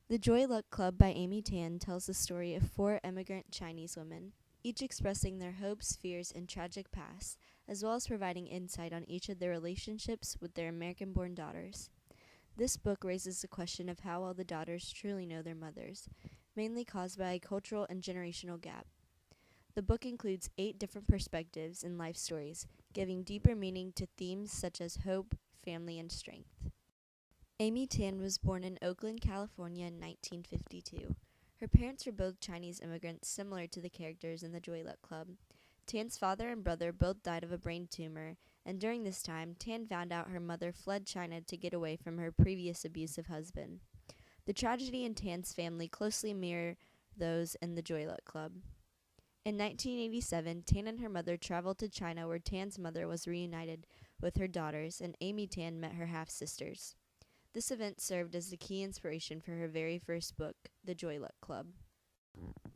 The Joy Luck Club by Amy Tan tells the story of four immigrant Chinese women, each expressing their hopes, fears, and tragic past, as well as providing insight on each of their relationships with their American-born daughters. This book raises the question of how well the daughters truly know their mothers, mainly caused by a cultural and generational gap. The book includes 8 different perspectives and life stories, giving deeper meaning to themes such as hope, family, and strength. Amy Tan was born in Oakland, California in 1952. Her parents were both Chinese immigrants, similar to the characters in the Joy Luck Club. Tan's father and brother both died of a brain tumor, and during this time, Tan found out her mother fled China to get away from her previous abusive husband. The tragedy in Tan's family closely mirror those in the Joy Luck Club. In 1987, Tan and her mother traveled to China where Tan's mother was reunited with her daughters, and Amy Tan met her half-sisters. This event served as the key inspiration for her very first book, The Joy Luck Club.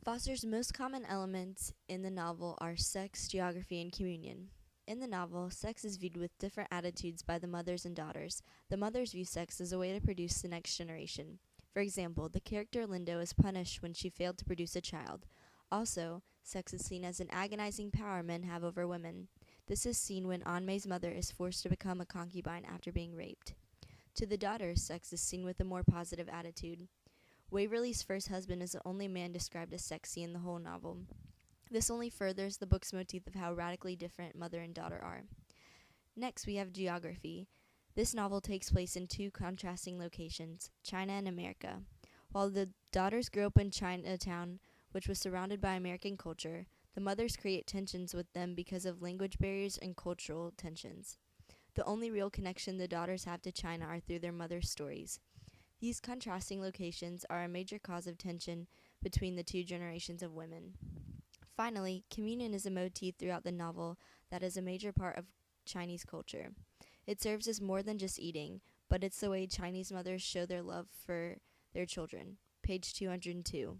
Foster's most common elements in the novel are sex, geography, and communion. In the novel, sex is viewed with different attitudes by the mothers and daughters. The mothers view sex as a way to produce the next generation. For example, the character Lindo is punished when she failed to produce a child. Also, sex is seen as an agonizing power men have over women. This is seen when Anmei's mother is forced to become a concubine after being raped. To the daughters, sex is seen with a more positive attitude. Waverly's first husband is the only man described as sexy in the whole novel. This only furthers the book's motif of how radically different mother and daughter are. Next, we have geography. This novel takes place in 2 contrasting locations, China and America. While the daughters grew up in Chinatown, which was surrounded by American culture, the mothers create tensions with them because of language barriers and cultural tensions. The only real connection the daughters have to China are through their mother's stories. These contrasting locations are a major cause of tension between the 2 generations of women. Finally, communion is a motif throughout the novel that is a major part of Chinese culture. It serves as more than just eating, but it's the way Chinese mothers show their love for their children. Page 202.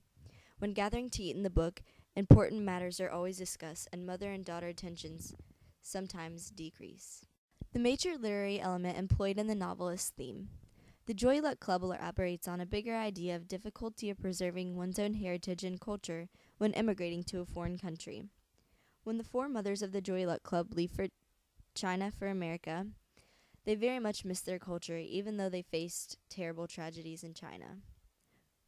When gathering to eat in the book, important matters are always discussed, and mother and daughter tensions sometimes decrease. The major literary element employed in the novel is theme. The Joy Luck Club elaborates on a bigger idea of difficulty of preserving one's own heritage and culture when immigrating to a foreign country. When the 4 mothers of the Joy Luck Club leave for China for America, they very much miss their culture, even though they faced terrible tragedies in China.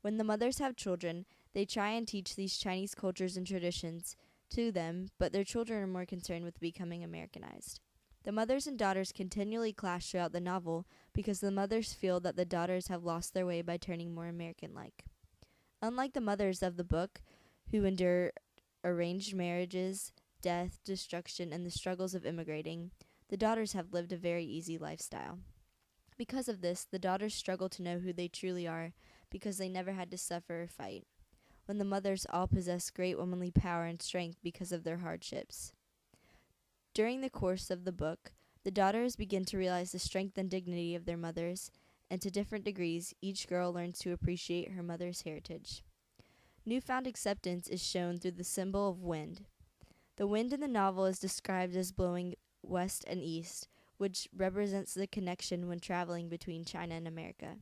When the mothers have children, they try and teach these Chinese cultures and traditions to them, but their children are more concerned with becoming Americanized. The mothers and daughters continually clash throughout the novel because the mothers feel that the daughters have lost their way by turning more American-like. Unlike the mothers of the book, who endure arranged marriages, death, destruction, and the struggles of immigrating, the daughters have lived a very easy lifestyle. Because of this, the daughters struggle to know who they truly are because they never had to suffer or fight, when the mothers all possess great womanly power and strength because of their hardships. During the course of the book, the daughters begin to realize the strength and dignity of their mothers, and to different degrees, each girl learns to appreciate her mother's heritage. Newfound acceptance is shown through the symbol of wind. The wind in the novel is described as blowing west and east, which represents the connection when traveling between China and America.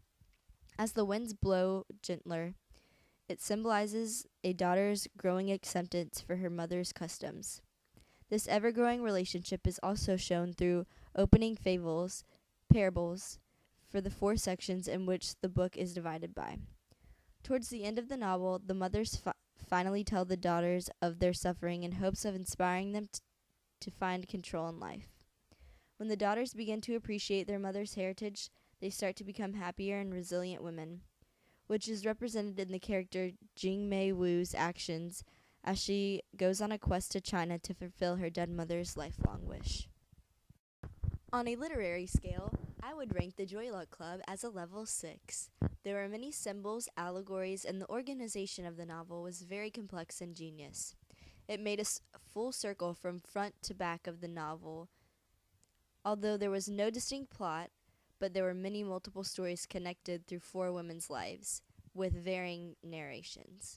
As the winds blow gentler, it symbolizes a daughter's growing acceptance for her mother's customs. This ever-growing relationship is also shown through opening parables, for the 4 sections in which the book is divided by. Towards the end of the novel, the mothers finally tell the daughters of their suffering in hopes of inspiring them to find control in life. When the daughters begin to appreciate their mother's heritage, they start to become happier and resilient women, which is represented in the character Jing Mei Wu's actions as she goes on a quest to China to fulfill her dead mother's lifelong wish. On a literary scale, I would rank the Joy Luck Club as a level 6. There are many symbols, allegories, and the organization of the novel was very complex and genius. It made a full circle from front to back of the novel, although there was no distinct plot, but there were many multiple stories connected through 4 women's lives, with varying narrations.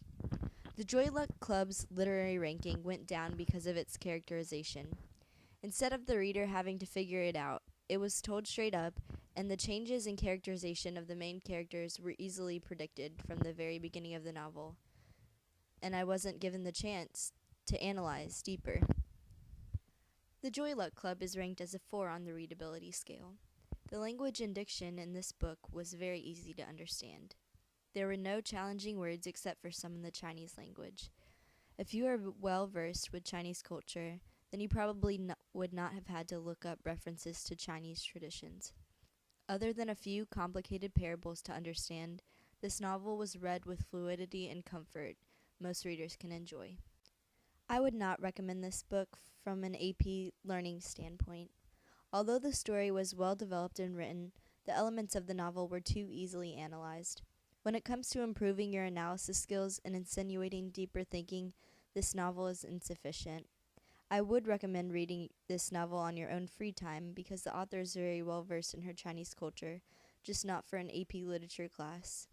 The Joy Luck Club's literary ranking went down because of its characterization. Instead of the reader having to figure it out, it was told straight up, and the changes in characterization of the main characters were easily predicted from the very beginning of the novel, and I wasn't given the chance to analyze deeper. The Joy Luck Club is ranked as a 4 on the readability scale. The language and diction in this book was very easy to understand. There were no challenging words except for some in the Chinese language. If you are well versed with Chinese culture, then you probably would not have had to look up references to Chinese traditions. Other than a few complicated parables to understand, this novel was read with fluidity and comfort most readers can enjoy. I would not recommend this book from an AP learning standpoint. Although the story was well developed and written, the elements of the novel were too easily analyzed. When it comes to improving your analysis skills and insinuating deeper thinking, this novel is insufficient. I would recommend reading this novel on your own free time because the author is very well versed in her Chinese culture, just not for an AP literature class.